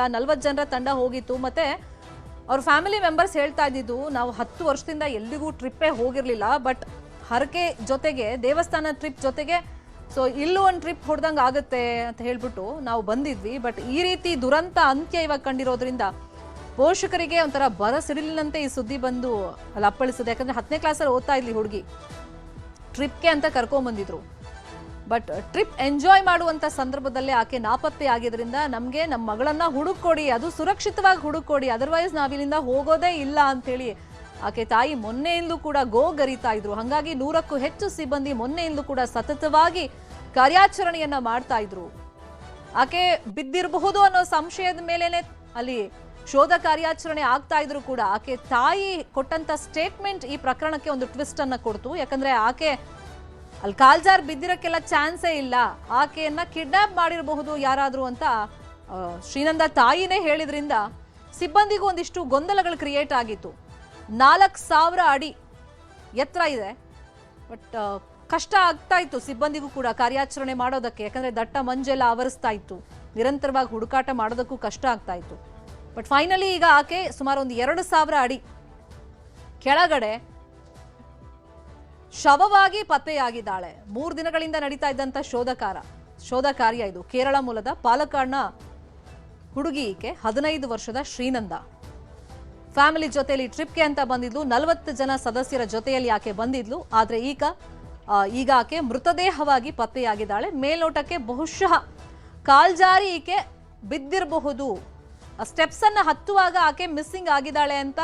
40 ಜನರ ತಂಡ ಹೋಗಿತ್ತು ಮತ್ತೆ ಅವ್ರ ಫ್ಯಾಮಿಲಿ ಮೆಂಬರ್ಸ್ ಹೇಳ್ತಾ ಇದ್ದಿದ್ದು ನಾವು 10 ವರ್ಷದಿಂದ ಎಲ್ಲಿಗೂ ಟ್ರಿಪ್ಪೇ ಹೋಗಿರಲಿಲ್ಲ ಬಟ್ ಹರಕೆ ಜೊತೆಗೆ ದೇವಸ್ಥಾನ ಟ್ರಿಪ್ ಜೊತೆಗೆ ಸೊ ಇಲ್ಲೂ ಒಂದು ಟ್ರಿಪ್ ಹೊಡೆದಂಗೆ ಆಗುತ್ತೆ ಅಂತ ಹೇಳ್ಬಿಟ್ಟು ನಾವು ಬಂದಿದ್ವಿ ಬಟ್ ಈ ರೀತಿ ದುರಂತ ಅಂತ್ಯ ಇವಾಗ ಕಂಡಿರೋದ್ರಿಂದ ಪೋಷಕರಿಗೆ ಒಂಥರ ಬರಸಿಡಿಲಿನಂತೆ ಈ ಸುದ್ದಿ ಬಂದು ಅಲ್ಲಿ ಅಪ್ಪಳಿಸಿದೆ. ಯಾಕಂದ್ರೆ 10ನೇ ಕ್ಲಾಸಲ್ಲಿ ಓದ್ತಾ ಇದ್ಲಿ ಹುಡುಗಿ, ಟ್ರಿಪ್ಗೆ ಅಂತ ಕರ್ಕೊಂಡ್ ಬಂದಿದ್ರು ಬಟ್ ಟ್ರಿಪ್ ಎಂಜಾಯ್ ಮಾಡುವಂತ ಸಂದರ್ಭದಲ್ಲಿ ಆಕೆ ನಾಪತ್ತೆ ಆಗಿದ್ರಿಂದ ನಮಗೆ ನಮ್ಮ ಮಗಳನ್ನ ಹುಡುಕೊಡಿ, ಅದು ಸುರಕ್ಷಿತವಾಗಿ ಹುಡುಕೊಡಿ, ಅದರ್ವೈಸ್ ನಾವಿಲ್ಲಿಂದ ಹೋಗೋದೇ ಇಲ್ಲ ಅಂತೇಳಿ ಆಕೆ ತಾಯಿ ಮೊನ್ನೆಯಿಂದಲೂ ಕೂಡ ಗೋಗರಿತಾ ಇದ್ರು. ಹಾಗಾಗಿ 100ಕ್ಕೂ ಹೆಚ್ಚು ಸಿಬ್ಬಂದಿ ಮೊನ್ನೆಯಿಂದಲೂ ಕೂಡ ಸತತವಾಗಿ ಕಾರ್ಯಾಚರಣೆಯನ್ನ ಮಾಡ್ತಾ ಇದ್ರು. ಆಕೆ ಬಿದ್ದಿರಬಹುದು ಅನ್ನೋ ಸಂಶಯದ ಮೇಲೇನೆ ಅಲ್ಲಿ ಶೋಧ ಕಾರ್ಯಾಚರಣೆ ಆಗ್ತಾ ಇದ್ರು ಕೂಡ ಆಕೆ ತಾಯಿ ಕೊಟ್ಟಂತ ಸ್ಟೇಟ್ಮೆಂಟ್ ಈ ಪ್ರಕರಣಕ್ಕೆ ಒಂದು ಟ್ವಿಸ್ಟ್ ಅನ್ನ ಕೊಡ್ತು. ಯಾಕಂದ್ರೆ ಆಕೆ ಅಲ್ಲಿ ಕಾಲ್ಜಾರ್ ಬಿದ್ದಿರಕ್ಕೆಲ್ಲ ಚಾನ್ಸೇ ಇಲ್ಲ, ಆಕೆಯನ್ನ ಕಿಡ್ನಾಪ್ ಮಾಡಿರಬಹುದು ಯಾರಾದ್ರೂ ಅಂತ ಶ್ರೀನಂದ ತಾಯಿನೇ ಹೇಳಿದ್ರಿಂದ ಸಿಬ್ಬಂದಿಗೂ ಒಂದಿಷ್ಟು ಗೊಂದಲಗಳು ಕ್ರಿಯೇಟ್ ಆಗಿತ್ತು. 4000 ಅಡಿ ಎತ್ತರ ಇದೆ ಬಟ್ ಕಷ್ಟ ಆಗ್ತಾ ಇತ್ತು ಸಿಬ್ಬಂದಿಗೂ ಕೂಡ ಕಾರ್ಯಾಚರಣೆ ಮಾಡೋದಕ್ಕೆ. ಯಾಕಂದ್ರೆ ದಟ್ಟ ಮಂಜೆಲ್ಲ ಆವರಿಸ್ತಾ ಇತ್ತು, ನಿರಂತರವಾಗಿ ಹುಡುಕಾಟ ಮಾಡೋದಕ್ಕೂ ಕಷ್ಟ ಆಗ್ತಾ ಇತ್ತು. ಬಟ್ ಫೈನಲಿ ಈಗ ಆಕೆ ಸುಮಾರು ಒಂದು 2000 ಅಡಿ ಕೆಳಗಡೆ ಶವವಾಗಿ ಪತ್ತೆಯಾಗಿದ್ದಾಳೆ. 3 ದಿನಗಳಿಂದ ನಡೀತಾ ಇದ್ದಂತ ಶೋಧ ಕಾರ್ಯ ಇದು. ಕೇರಳ ಮೂಲದ ಪಾಲಕ್ಕಾಡ್ನ ಹುಡುಗಿ ಈಕೆ, 15 ವರ್ಷದ ಶ್ರೀನಂದ. ಫ್ಯಾಮಿಲಿ ಜೊತೆಯಲ್ಲಿ ಟ್ರಿಪ್ಗೆ ಅಂತ ಬಂದಿದ್ಲು. 40 ಜನ ಸದಸ್ಯರ ಜೊತೆಯಲ್ಲಿ ಆಕೆ ಬಂದಿದ್ಲು. ಆದ್ರೆ ಈಗ ಆಕೆ ಮೃತದೇಹವಾಗಿ ಪತ್ತೆಯಾಗಿದ್ದಾಳೆ. ಮೇಲ್ನೋಟಕ್ಕೆ ಬಹುಶಃ ಕಾಲ್ಜಾರಿ ಈಕೆ ಬಿದ್ದಿರಬಹುದು, ಸ್ಟೆಪ್ಸ್ ಅನ್ನ ಹತ್ತುವಾಗ ಆಕೆ ಮಿಸ್ಸಿಂಗ್ ಆಗಿದ್ದಾಳೆ ಅಂತ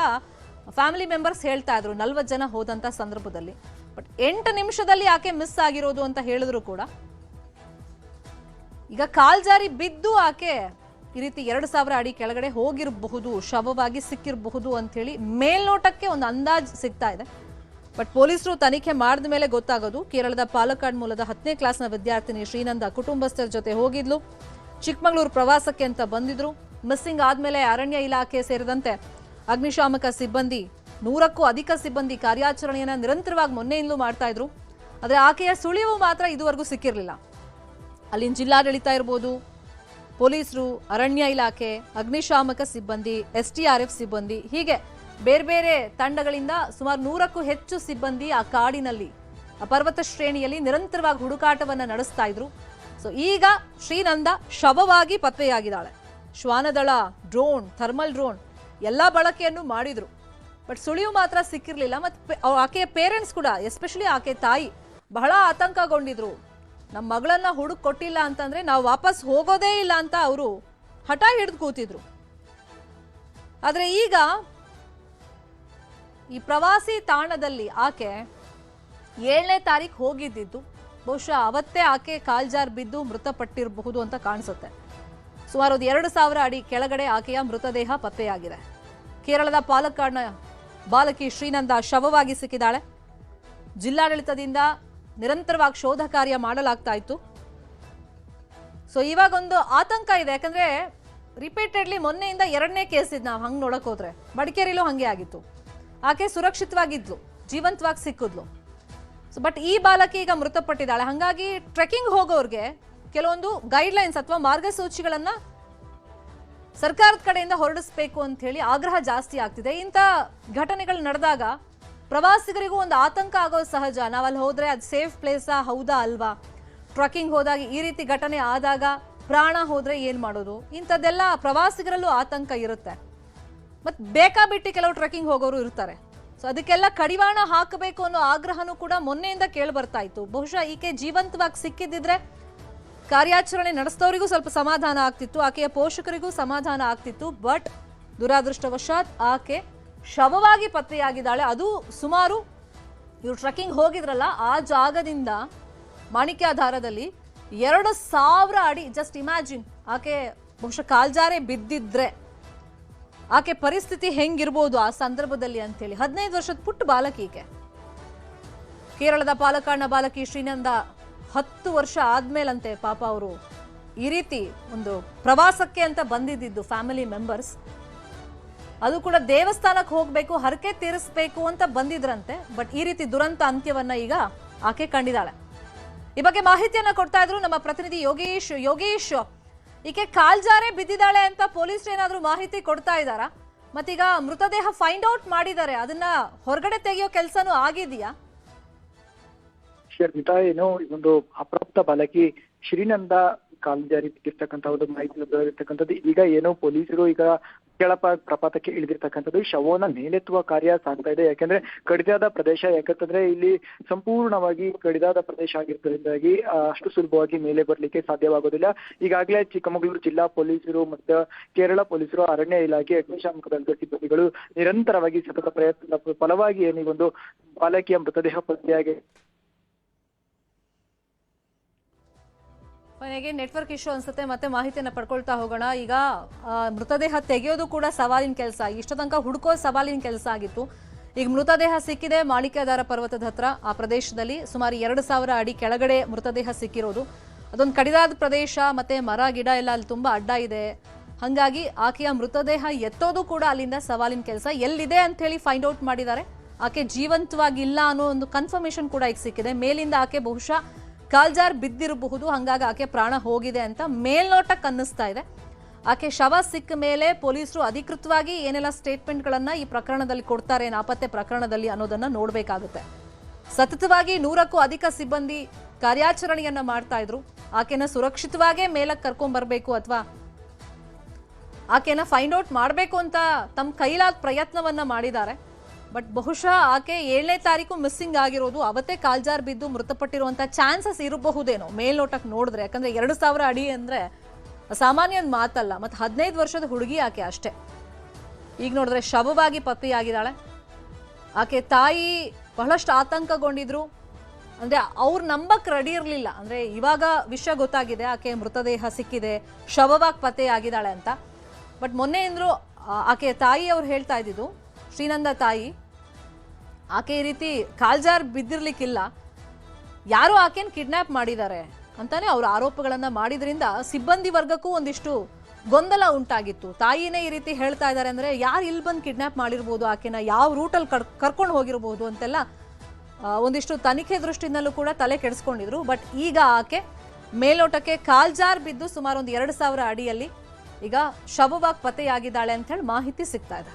ಫ್ಯಾಮಿಲಿ ಮೆಂಬರ್ಸ್ ಹೇಳ್ತಾ ಇದ್ರು 40 ಜನ ಹೋದಂತ ಸಂದರ್ಭದಲ್ಲಿ. ಬಟ್ 8 ನಿಮಿಷದಲ್ಲಿ ಆಕೆ ಮಿಸ್ ಆಗಿರೋದು ಅಂತ ಹೇಳಿದ್ರು ಕೂಡ ಈಗ ಕಾಲ್ಜಾರಿ ಬಿದ್ದು ಆಕೆ ಈ ರೀತಿ 2000 ಅಡಿ ಕೆಳಗಡೆ ಹೋಗಿರಬಹುದು, ಶವವಾಗಿ ಸಿಕ್ಕಿರಬಹುದು ಅಂತ ಹೇಳಿ ಮೇಲ್ನೋಟಕ್ಕೆ ಒಂದು ಅಂದಾಜ್ ಸಿಗ್ತಾ ಇದೆ. ಬಟ್ ಪೊಲೀಸರು ತನಿಖೆ ಮಾಡಿದ ಮೇಲೆ ಗೊತ್ತಾಗೋದು. ಕೇರಳದ ಪಾಲಕ್ಕಾಡ್ ಮೂಲದ 10ನೇ ಕ್ಲಾಸ್ನ ವಿದ್ಯಾರ್ಥಿನಿ ಶ್ರೀನಂದ ಕುಟುಂಬಸ್ಥರ ಜೊತೆ ಹೋಗಿದ್ಲು. ಚಿಕ್ಕಮಗಳೂರು ಪ್ರವಾಸಕ್ಕೆ ಅಂತ ಬಂದಿದ್ರು. ಮಿಸ್ಸಿಂಗ್ ಆದ್ಮೇಲೆ ಅರಣ್ಯ ಇಲಾಖೆ ಸೇರಿದಂತೆ ಅಗ್ನಿಶಾಮಕ ಸಿಬ್ಬಂದಿ 100ಕ್ಕೂ ಅಧಿಕ ಸಿಬ್ಬಂದಿ ಕಾರ್ಯಾಚರಣೆಯನ್ನ ನಿರಂತರವಾಗಿ ಮೊನ್ನೆಯಿಂದಲೂ ಮಾಡ್ತಾ ಇದ್ರು. ಆದ್ರೆ ಆಕೆಯ ಸುಳಿವು ಮಾತ್ರ ಇದುವರೆಗೂ ಸಿಕ್ಕಿರಲಿಲ್ಲ. ಅಲ್ಲಿನ ಜಿಲ್ಲಾಡಳಿತ ಇರ್ಬೋದು, ಪೊಲೀಸರು, ಅರಣ್ಯ ಇಲಾಖೆ, ಅಗ್ನಿಶಾಮಕ ಸಿಬ್ಬಂದಿ, STRF ಸಿಬ್ಬಂದಿ, ಹೀಗೆ ಬೇರೆ ಬೇರೆ ತಂಡಗಳಿಂದ ಸುಮಾರು 100ಕ್ಕೂ ಹೆಚ್ಚು ಸಿಬ್ಬಂದಿ ಆ ಕಾಡಿನಲ್ಲಿ, ಆ ಪರ್ವತ ಶ್ರೇಣಿಯಲ್ಲಿ ನಿರಂತರವಾಗಿ ಹುಡುಕಾಟವನ್ನ ನಡೆಸ್ತಾ ಇದ್ರು. ಸೊ ಈಗ ಶ್ರೀನಂದ ಶವವಾಗಿ ಪತ್ತೆಯಾಗಿದ್ದಾಳೆ. ಶ್ವಾನದಳ, ಡ್ರೋನ್, ಥರ್ಮಲ್ ಡ್ರೋನ್ ಎಲ್ಲ ಬಳಕೆಯನ್ನು ಮಾಡಿದ್ರು ಬಟ್ ಸುಳಿವು ಮಾತ್ರ ಸಿಕ್ಕಿರಲಿಲ್ಲ. ಮತ್ತೆ ಆಕೆಯ ಪೇರೆಂಟ್ಸ್ ಕೂಡ, ಎಸ್ಪೆಷಲಿ ಆಕೆ ತಾಯಿ ಬಹಳ ಆತಂಕಗೊಂಡಿದ್ರು. ನಮ್ಮ ಮಗಳನ್ನ ಹುಡುಕ್ ಕೊಟ್ಟಿಲ್ಲ ಅಂತಂದ್ರೆ ನಾವು ವಾಪಸ್ ಹೋಗೋದೇ ಇಲ್ಲ ಅಂತ ಅವರು ಹಠ ಹಿಡಿದು ಕೂತಿದ್ರು. ಆದ್ರೆ ಈಗ ಈ ಪ್ರವಾಸಿ ತಾಣದಲ್ಲಿ ಆಕೆ 7ನೇ ತಾರೀಕು ಹೋಗಿದ್ದಿದ್ದು ಬಹುಶಃ ಅವತ್ತೇ ಆಕೆ ಕಾಲ್ಜಾರ್ ಬಿದ್ದು ಮೃತಪಟ್ಟಿರಬಹುದು ಅಂತ ಕಾಣಿಸುತ್ತೆ. ಸುಮಾರು 2000 ಅಡಿ ಕೆಳಗಡೆ ಆಕೆಯ ಮೃತದೇಹ ಪತ್ತೆಯಾಗಿದೆ. ಕೇರಳದ ಪಾಲಕ್ಕಾಡ್ನ ಬಾಲಕಿ ಶ್ರೀನಂದ ಶವವಾಗಿ ಸಿಕ್ಕಿದ್ದಾಳೆ. ಜಿಲ್ಲಾಡಳಿತದಿಂದ ನಿರಂತರವಾಗಿ ಶೋಧ ಕಾರ್ಯ ಮಾಡಲಾಗ್ತಾ ಇತ್ತು. ಸೊ ಇವಾಗ ಒಂದು ಆತಂಕ ಇದೆ. ಯಾಕಂದ್ರೆ ರಿಪೀಟೆಡ್ಲಿ ಮೊನ್ನೆಯಿಂದ 2ನೇ ಕೇಸ್ ಇದ್ ನಾವು ಹಂಗೆ ನೋಡಕ್ ಹೋದ್ರೆ ಮಡಿಕೇರಿಲೂ ಹಂಗೆ ಆಗಿತ್ತು. ಆಕೆ ಸುರಕ್ಷಿತವಾಗಿದ್ಲು, ಜೀವಂತವಾಗಿ ಸಿಕ್ಕಿದ್ಲು. ಸೊ ಬಟ್ ಈ ಬಾಲಕಿ ಈಗ ಮೃತಪಟ್ಟಿದ್ದಾಳೆ. ಹಾಗಾಗಿ ಟ್ರೆಕ್ಕಿಂಗ್ ಹೋಗೋರ್ಗೆ ಕೆಲವೊಂದು ಗೈಡ್ಲೈನ್ಸ್ ಅಥವಾ ಮಾರ್ಗಸೂಚಿಗಳನ್ನ ಸರ್ಕಾರದ ಕಡೆಯಿಂದ ಹೊರಡಿಸಬೇಕು ಅಂತ ಹೇಳಿ ಆಗ್ರಹ ಜಾಸ್ತಿ ಆಗ್ತಿದೆ. ಇಂಥ ಘಟನೆಗಳು ನಡೆದಾಗ ಪ್ರವಾಸಿಗರಿಗೂ ಒಂದು ಆತಂಕ ಆಗೋದು ಸಹಜ. ನಾವಲ್ಲಿ ಹೋದ್ರೆ ಅದು ಸೇಫ್ ಪ್ಲೇಸಾ, ಹೌದಾ ಅಲ್ವಾ? ಟ್ರೆಕ್ಕಿಂಗ್ ಹೋದಾಗ ಈ ರೀತಿ ಘಟನೆ ಆದಾಗ ಪ್ರಾಣ ಹೋದ್ರೆ ಏನ್ ಮಾಡೋದು? ಇಂಥದ್ದೆಲ್ಲ ಪ್ರವಾಸಿಗರಲ್ಲೂ ಆತಂಕ ಇರುತ್ತೆ. ಮತ್ ಬೇಕಾಬಿಟ್ಟು ಕೆಲವು ಟ್ರೆಕ್ಕಿಂಗ್ ಹೋಗೋರು ಇರ್ತಾರೆ. ಸೊ ಅದಕ್ಕೆಲ್ಲ ಕಡಿವಾಣ ಹಾಕಬೇಕು ಅನ್ನೋ ಆಗ್ರಹನೂ ಕೂಡ ಮೊನ್ನೆಯಿಂದ ಕೇಳಿ ಬರ್ತಾ ಇತ್ತು. ಬಹುಶಃ ಈಕೆ ಜೀವಂತವಾಗಿ ಸಿಕ್ಕಿದ್ದಿದ್ರೆ ಕಾರ್ಯಾಚರಣೆ ನಡೆಸಿದವರಿಗೂ ಸ್ವಲ್ಪ ಸಮಾಧಾನ ಆಗ್ತಿತ್ತು, ಆಕೆಯ ಪೋಷಕರಿಗೂ ಸಮಾಧಾನ ಆಗ್ತಿತ್ತು. ಬಟ್ ದುರಾದೃಷ್ಟವಶಾತ್ ಆಕೆ ಶವವಾಗಿ ಪತ್ತೆಯಾಗಿದ್ದಾಳೆ. ಅದು ಸುಮಾರು ಇವ್ರು ಟ್ರೆಕ್ಕಿಂಗ್ ಹೋಗಿದ್ರಲ್ಲ ಆ ಜಾಗದಿಂದ ಮಾಣಿಕ್ಯಾಧಾರದಲ್ಲಿ 2000 ಅಡಿ. ಜಸ್ಟ್ ಇಮ್ಯಾಜಿನ್, ಆಕೆ ಬಹುಶಃ ಕಾಲ್ಜಾರೆ ಬಿದ್ದಿದ್ರೆ ಆಕೆ ಪರಿಸ್ಥಿತಿ ಹೆಂಗಿರ್ಬೋದು ಆ ಸಂದರ್ಭದಲ್ಲಿ ಅಂತೇಳಿ. 15 ವರ್ಷದ ಪುಟ್ಟ ಬಾಲಕಿ ಈಕೆ. ಕೇರಳದ ಪಾಲಕ್ಕಾಡ್ನ ಬಾಲಕಿ ಶ್ರೀನಂದ 10 ವರ್ಷ ಆದ್ಮೇಲಂತೆ ಪಾಪ ಅವರು ಈ ರೀತಿ ಒಂದು ಪ್ರವಾಸಕ್ಕೆ ಅಂತ ಬಂದಿದ್ದು ಫ್ಯಾಮಿಲಿ ಮೆಂಬರ್ಸ್. ಅದು ಕೂಡ ದೇವಸ್ಥಾನಕ್ಕೆ ಹೋಗ್ಬೇಕು, ಹರಕೆ ತೀರಿಸಬೇಕು ಅಂತ ಬಂದಿದ್ರಂತೆ. ಬಟ್ ಈ ರೀತಿ ದುರಂತ ಅಂತ್ಯವನ್ನ ಈಗ ಆಕೆ ಕಂಡಿದ್ದಾಳೆ. ಈ ಬಗ್ಗೆ ಮಾಹಿತಿಯನ್ನ ಕೊಡ್ತಾ ಇದ್ರು ನಮ್ಮ ಪ್ರತಿನಿಧಿ ಯೋಗೇಶ್. ಈಕೆ ಕಾಲ್ಜಾರೆ ಬಿದ್ದಿದ್ದಾಳೆ ಅಂತ ಪೊಲೀಸರು ಏನಾದ್ರೂ ಮಾಹಿತಿ ಕೊಡ್ತಾ ಇದ್ದಾರಾ? ಮತ್ತೀಗ ಮೃತದೇಹ ಫೈಂಡ್ ಔಟ್ ಮಾಡಿದ್ದಾರೆ, ಅದನ್ನ ಹೊರಗಡೆ ತೆಗೆಯೋ ಕೆಲಸನೂ ಆಗಿದೆಯಾ? ಶರ್ಮಿತಾ, ಏನೋ ಒಂದು ಅಪ್ರಾಪ್ತ ಬಾಲಕಿ ಶ್ರೀನಂದ ಕಾಲ್ಜಾರಿ ಬಿದ್ದಿರ್ತಕ್ಕಂಥ ಒಂದು ಮಾಹಿತಿ ಲಭ್ಯವಾಗಿರ್ತಕ್ಕಂಥದ್ದು. ಈಗ ಏನೋ ಪೊಲೀಸರು ಈಗ ಪ್ರಪಾತಕ್ಕೆ ಇಳಿದಿರ್ತಕ್ಕಂಥದ್ದು, ಶವವನ್ನ ಮೇಲೆತ್ತುವ ಕಾರ್ಯ ಸಾಗ್ತಾ ಇದೆ. ಯಾಕೆಂದ್ರೆ ಕಡಿದಾದ ಪ್ರದೇಶ, ಯಾಕಂತಂದ್ರೆ ಇಲ್ಲಿ ಸಂಪೂರ್ಣವಾಗಿ ಕಡಿದಾದ ಪ್ರದೇಶ ಆಗಿರೋದ್ರಿಂದಾಗಿ ಅಷ್ಟು ಸುಲಭವಾಗಿ ಮೇಲೆ ಬರ್ಲಿಕ್ಕೆ ಸಾಧ್ಯವಾಗೋದಿಲ್ಲ. ಈಗಾಗಲೇ ಚಿಕ್ಕಮಗಳೂರು ಜಿಲ್ಲಾ ಪೊಲೀಸರು ಮತ್ತು ಕೇರಳ ಪೊಲೀಸರು, ಅರಣ್ಯ ಇಲಾಖೆ, ಅಗ್ನಿಶಾಮಕ ದಳದ ಸಿಬ್ಬಂದಿಗಳು ನಿರಂತರವಾಗಿ ಸತತ ಪ್ರಯತ್ನದ ಫಲವಾಗಿ ಈ ಒಂದು ಬಾಲಕಿಯ ಮೃತದೇಹ ಪತ್ತೆಯಾಗಿ ಕೊನೆಗೆ ನೆಟ್ವರ್ಕ್ ಇಶ್ಯೂ ಅನ್ಸುತ್ತೆ, ಮತ್ತೆ ಮಾಹಿತಿಯನ್ನ ಪಡ್ಕೊಳ್ತಾ ಹೋಗೋಣ. ಈಗ ಮೃತದೇಹ ತೆಗೆಯೋದು ಕೂಡ ಸವಾಲಿನ ಕೆಲಸ, ಇಷ್ಟು ತನಕ ಹುಡುಕೋ ಸವಾಲಿನ ಕೆಲಸ ಆಗಿತ್ತು. ಈಗ ಮೃತದೇಹ ಸಿಕ್ಕಿದೆ ಮಾಣಿಕ್ಯಧಾರ ಪರ್ವತದ ಹತ್ರ, ಆ ಪ್ರದೇಶದಲ್ಲಿ ಸುಮಾರು 2000 ಅಡಿ ಕೆಳಗಡೆ ಮೃತದೇಹ ಸಿಕ್ಕಿರೋದು. ಅದೊಂದು ಕಡಿದಾದ ಪ್ರದೇಶ, ಮತ್ತೆ ಮರ ಗಿಡ ಎಲ್ಲ ಅಲ್ಲಿ ತುಂಬಾ ಅಡ್ಡ ಇದೆ. ಹಾಗಾಗಿ ಆಕೆಯ ಮೃತದೇಹ ಎತ್ತೋದು ಕೂಡ ಅಲ್ಲಿಂದ ಸವಾಲಿನ ಕೆಲಸ. ಎಲ್ಲಿದೆ ಅಂತ ಹೇಳಿ ಫೈಂಡ್ ಔಟ್ ಮಾಡಿದ್ದಾರೆ. ಆಕೆ ಜೀವಂತವಾಗಿಲ್ಲ ಅನ್ನೋ ಒಂದು ಕನ್ಫರ್ಮೇಶನ್ ಕೂಡ ಈಗ ಸಿಕ್ಕಿದೆ. ಮೇಲಿಂದ ಆಕೆ ಬಹುಶಃ ಕಾಲ್ಜಾರ್ ಬಿದ್ದಿರಬಹುದು, ಹಾಗಾಗಿ ಆಕೆ ಪ್ರಾಣ ಹೋಗಿದೆ ಅಂತ ಮೇಲ್ನೋಟಕ್ಕೆ ಅನ್ನಿಸ್ತಾ ಇದೆ. ಆಕೆ ಶವ ಸಿಕ್ಕ ಮೇಲೆ ಪೊಲೀಸರು ಅಧಿಕೃತವಾಗಿ ಏನೆಲ್ಲ ಸ್ಟೇಟ್ಮೆಂಟ್ಗಳನ್ನ ಈ ಪ್ರಕರಣದಲ್ಲಿ ಕೊಡ್ತಾರೆ, ನಾಪತ್ತೆ ಪ್ರಕರಣದಲ್ಲಿ ಅನ್ನೋದನ್ನ ನೋಡಬೇಕಾಗುತ್ತೆ. ಸತತವಾಗಿ 100ಕ್ಕೂ ಅಧಿಕ ಸಿಬ್ಬಂದಿ ಕಾರ್ಯಾಚರಣೆಯನ್ನ ಮಾಡ್ತಾ ಇದ್ರು. ಆಕೆನ ಸುರಕ್ಷಿತವಾಗೇ ಮೇಲಕ್ಕೆ ಕರ್ಕೊಂಡ್ ಬರಬೇಕು ಅಥವಾ ಆಕೆನ ಫೈಂಡ್ ಔಟ್ ಮಾಡಬೇಕು ಅಂತ ತಮ್ಮ ಕೈಲಾದ ಪ್ರಯತ್ನವನ್ನ ಮಾಡಿದ್ದಾರೆ. ಬಟ್ ಬಹುಶಃ ಆಕೆ 7ನೇ ತಾರೀಕು ಮಿಸ್ಸಿಂಗ್ ಆಗಿರೋದು, ಅವತ್ತೇ ಕಾಲ್ಜಾರ್ ಬಿದ್ದು ಮೃತಪಟ್ಟಿರುವಂತ ಚಾನ್ಸಸ್ ಇರಬಹುದೇನೋ ಮೇಲ್ನೋಟಕ್ಕೆ ನೋಡಿದ್ರೆ. ಯಾಕಂದ್ರೆ 2000 ಅಡಿ ಅಂದ್ರೆ ಸಾಮಾನ್ಯ ಮಾತಲ್ಲ, ಮತ್ತೆ 15 ವರ್ಷದ ಹುಡುಗಿ ಆಕೆ ಅಷ್ಟೇ. ಈಗ ನೋಡಿದ್ರೆ ಶವವಾಗಿ ಪತ್ತೆಯಾಗಿದ್ದಾಳೆ. ಆಕೆ ತಾಯಿ ಬಹಳಷ್ಟು ಆತಂಕಗೊಂಡಿದ್ರು. ಅಂದ್ರೆ ಅವ್ರು ನಂಬಕ್ ರೆಡಿ ಇರಲಿಲ್ಲ. ಅಂದ್ರೆ ಇವಾಗ ವಿಷಯ ಗೊತ್ತಾಗಿದೆ, ಆಕೆ ಮೃತದೇಹ ಸಿಕ್ಕಿದೆ, ಶವವಾಗಿ ಪತ್ತೆಯಾಗಿದ್ದಾಳೆ ಅಂತ. ಬಟ್ ಮೊನ್ನೆ ಅಂದ್ರು ಆಕೆ ತಾಯಿ ಅವ್ರು ಹೇಳ್ತಾ ಇದ್ದಿದ್ದು, ಶ್ರೀನಂದ ತಾಯಿ, ಆಕೆ ಈ ರೀತಿ ಕಾಲ್ಜಾರ್ ಬಿದ್ದಿರ್ಲಿಕ್ಕಿಲ್ಲ, ಯಾರೋ ಆಕೆನ ಕಿಡ್ನಾಪ್ ಮಾಡಿದ್ದಾರೆ ಅಂತಾನೆ ಅವ್ರ ಆರೋಪಗಳನ್ನ ಮಾಡಿದ್ರಿಂದ ಸಿಬ್ಬಂದಿ ವರ್ಗಕ್ಕೂ ಒಂದಿಷ್ಟು ಗೊಂದಲ ಉಂಟಾಗಿತ್ತು. ತಾಯಿನೇ ಈ ರೀತಿ ಹೇಳ್ತಾ ಇದ್ದಾರೆ ಅಂದ್ರೆ ಯಾರು ಇಲ್ಲಿ ಬಂದು ಕಿಡ್ನಾಪ್ ಮಾಡಿರ್ಬೋದು, ಆಕೆನ ಯಾವ ರೂಟಲ್ಲಿ ಕರ್ಕೊಂಡು ಹೋಗಿರ್ಬೋದು ಅಂತೆಲ್ಲ ಒಂದಿಷ್ಟು ತನಿಖೆ ದೃಷ್ಟಿನಲ್ಲೂ ಕೂಡ ತಲೆ ಕೆಡಿಸ್ಕೊಂಡಿದ್ರು. ಬಟ್ ಈಗ ಆಕೆ ಮೇಲೋಟಕ್ಕೆ ಕಾಲ್ಜಾರ್ ಬಿದ್ದು ಸುಮಾರು ಒಂದು 2000 ಅಡಿಯಲ್ಲಿ ಈಗ ಶವವಾಗಿ ಪತ್ತೆಯಾಗಿದ್ದಾಳೆ ಅಂತ ಹೇಳಿ ಮಾಹಿತಿ ಸಿಗ್ತಾ ಇದೆ.